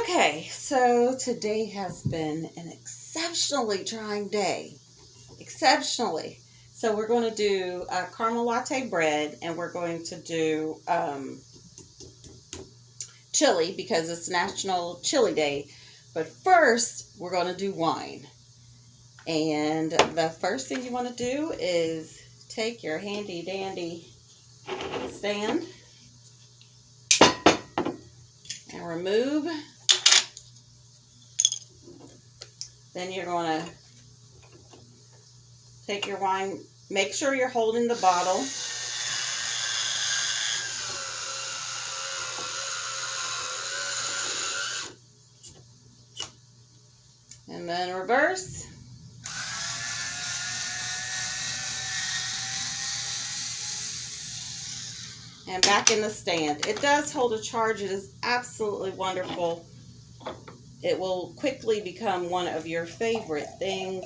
Okay, so today has been an exceptionally trying day. Exceptionally. So we're going to do caramel latte bread, and we're going to do chili because it's National Chili Day. But first, we're going to do wine. And the first thing you want to do is take your handy dandy stand and remove. Then you're going to take your wine, make sure you're holding the bottle. And then reverse. And back in the stand. It does hold a charge. It is absolutely wonderful. It will quickly become one of your favorite things.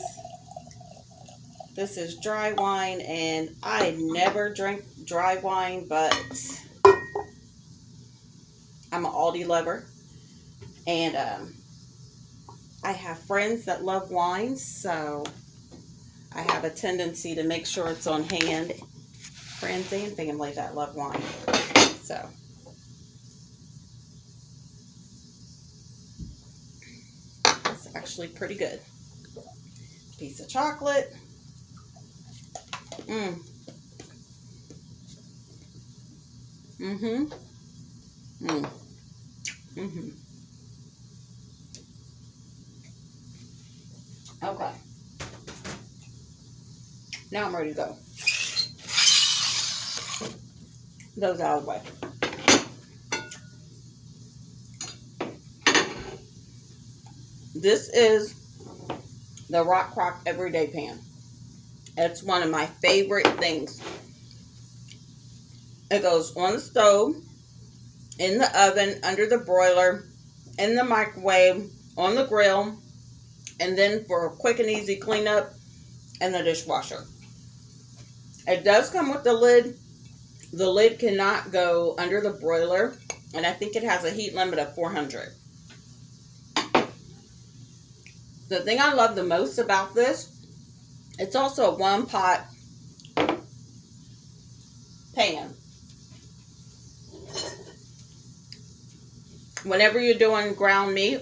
This is dry wine, and I never drink dry wine, but I'm an Aldi lover. And I have friends that love wine, so I have a tendency to make sure it's on hand. Friends and family that love wine. So it's actually pretty good. Piece of chocolate. Okay. Now I'm ready to go. Those out of the way. This is the Rock Crock Everyday Pan. It's one of my favorite things. It goes on the stove, in the oven, under the broiler, in the microwave, on the grill, and then for a quick and easy cleanup, in the dishwasher. It does come with the lid. The lid cannot go under the broiler, and I think it has a heat limit of 400. The thing I love the most about this, it's also a one-pot pan. Whenever you're doing ground meat,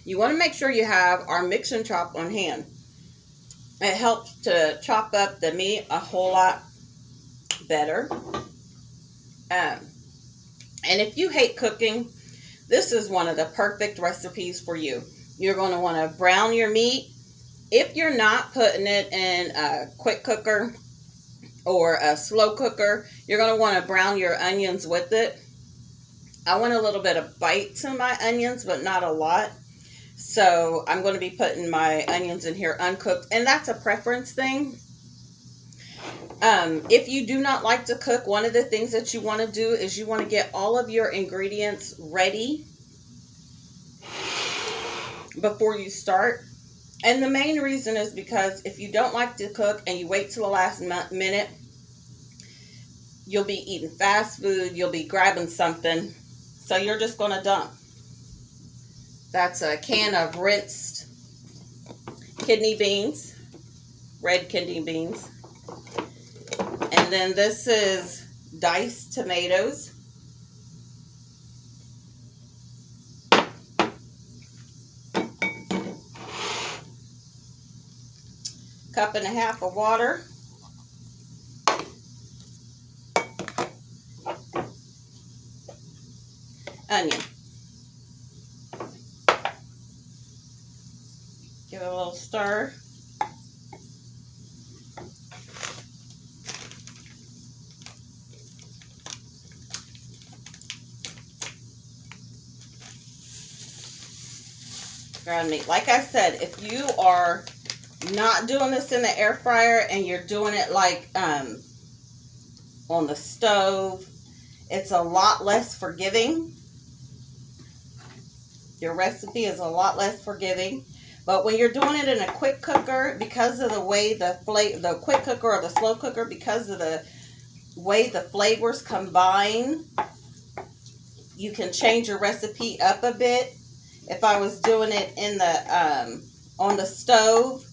you want to make sure you have our mix and chop on hand. It helps to chop up the meat a whole lot better. And if you hate cooking, this is one of the perfect recipes for you. You're going to want to brown your meat. If you're not putting it in a quick cooker or a slow cooker, you're going to want to brown your onions with it. I want a little bit of bite to my onions, but not a lot. So I'm going to be putting my onions in here uncooked, and that's a preference thing. If you do not like to cook, one of the things that you want to do is you want to get all of your ingredients ready before you start. And the main reason is because if you don't like to cook and you wait till the last minute, you'll be eating fast food, you'll be grabbing something, so you're just going to dump. That's a can of rinsed kidney beans, red kidney beans. And then this is diced tomatoes. Cup and a half of water. Onion. Give it a little stir. Ground meat. Like I said, if you are not doing this in the air fryer and you're doing it like on the stove, it's a lot less forgiving. Your recipe is a lot less forgiving. But when you're doing it in a quick cooker, because of the way the quick cooker or the slow cooker, because of the way the flavors combine, You can change your recipe up a bit. If I was doing it in the on the stove,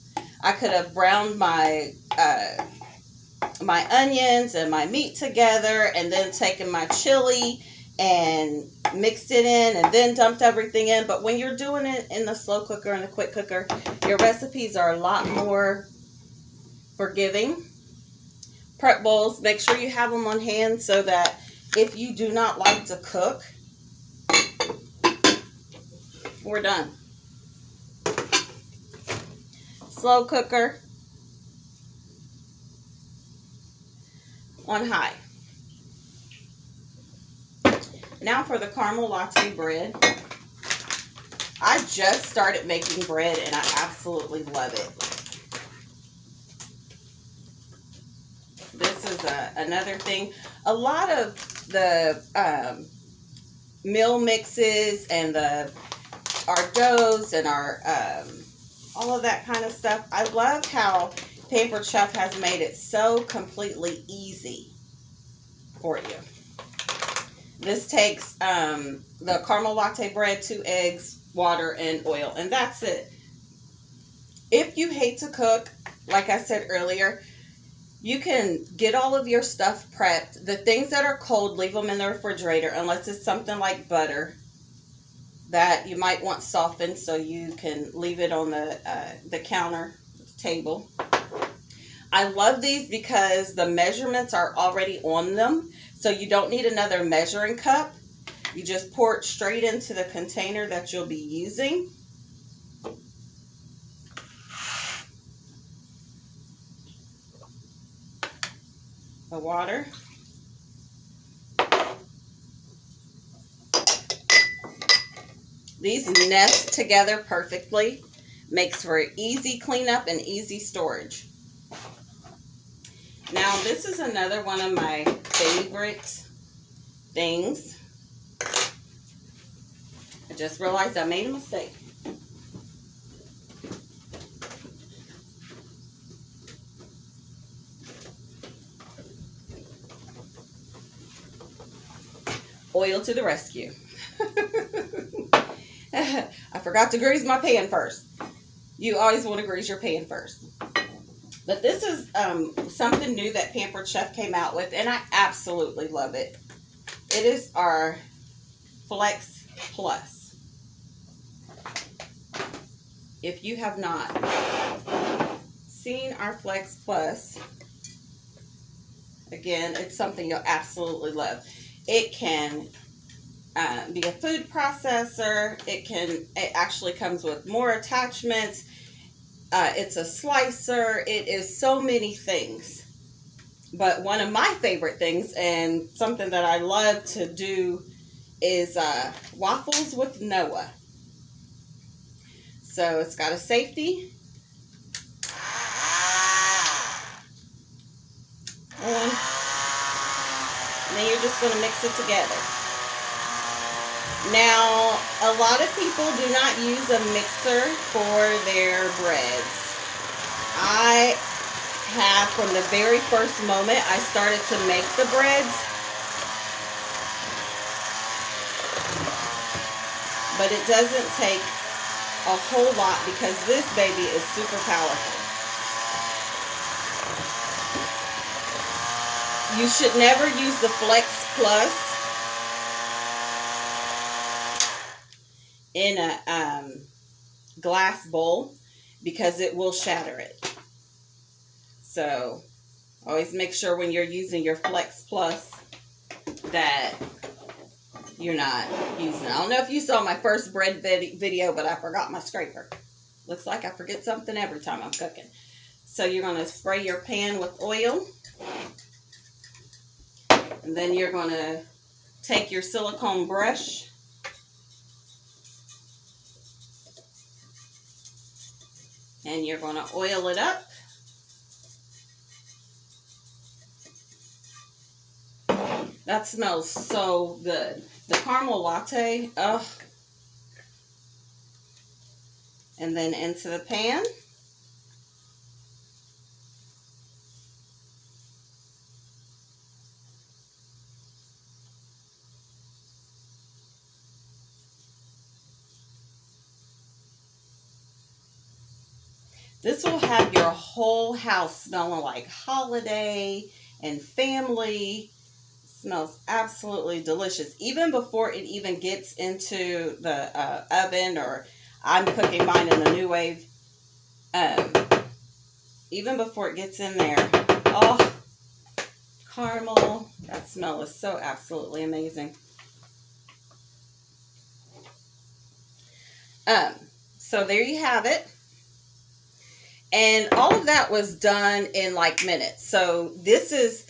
I could have browned my onions and my meat together, and then taken my chili and mixed it in, and then dumped everything in. But when you're doing it in the slow cooker and the quick cooker, your recipes are a lot more forgiving. Prep bowls, make sure you have them on hand so that if you do not like to cook, we're done. Slow cooker on high. Now for the caramel latte bread. I just started making bread and I absolutely love it. This is another thing. A lot of the meal mixes and our doughs and our all of that kind of stuff. I love how Pampered Chef has made it so completely easy for you. This takes the caramel latte bread, 2 eggs, water, and oil, and that's it. If you hate to cook, like I said earlier, you can get all of your stuff prepped. The things that are cold, leave them in the refrigerator, unless it's something like butter that you might want softened, so you can leave it on the counter table. I love these because the measurements are already on them, so you don't need another measuring cup. You just pour it straight into the container that you'll be using. The water. These nest together perfectly. Makes for easy cleanup and easy storage. Now, this is another one of my favorite things. I just realized I made a mistake. Oil to the rescue. I forgot to grease my pan first. You always want to grease your pan first. But this is something new that Pampered Chef came out with, and I absolutely love it. It is our Flex Plus. If you have not seen our Flex Plus, again, it's something you'll absolutely love. It can be a food processor. It actually comes with more attachments. It's a slicer. It is so many things. But one of my favorite things, and something that I love to do, is waffles with Noah. So it's got a safety on, and then you're just going to mix it together. Now, a lot of people do not use a mixer for their breads. I have, from the very first moment I started to make the breads, but it doesn't take a whole lot because this baby is super powerful. You should never use the Flex Plus in a glass bowl because it will shatter it. So always make sure when you're using your Flex Plus that you're not using it. I don't know if you saw my first bread video, but I forgot my scraper. Looks like I forget something every time I'm cooking. So you're going to spray your pan with oil. And then you're going to take your silicone brush and you're going to oil it up. That smells so good. The caramel latte, ugh. And then into the pan. This will have your whole house smelling like holiday and family. Smells absolutely delicious. Even before it even gets into the oven, or I'm cooking mine in the New Wave. Um, Even before it gets in there. Oh, caramel. That smell is so absolutely amazing. Um, so there you have it. And all of that was done in like minutes. So this is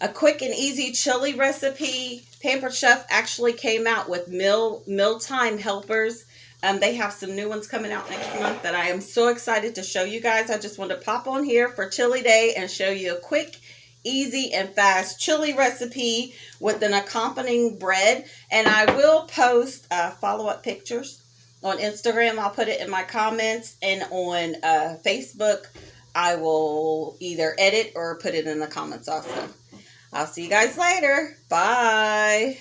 a quick and easy chili recipe. Pampered Chef actually came out with mealtime helpers. They have some new ones coming out next month that I am so excited to show you guys. I just wanted to pop on here for Chili Day and show you a quick, easy, and fast chili recipe with an accompanying bread. And I will post follow-up pictures on Instagram. I'll put it in my comments, and on Facebook I will either edit or put it in the comments also. I'll see you guys later. Bye.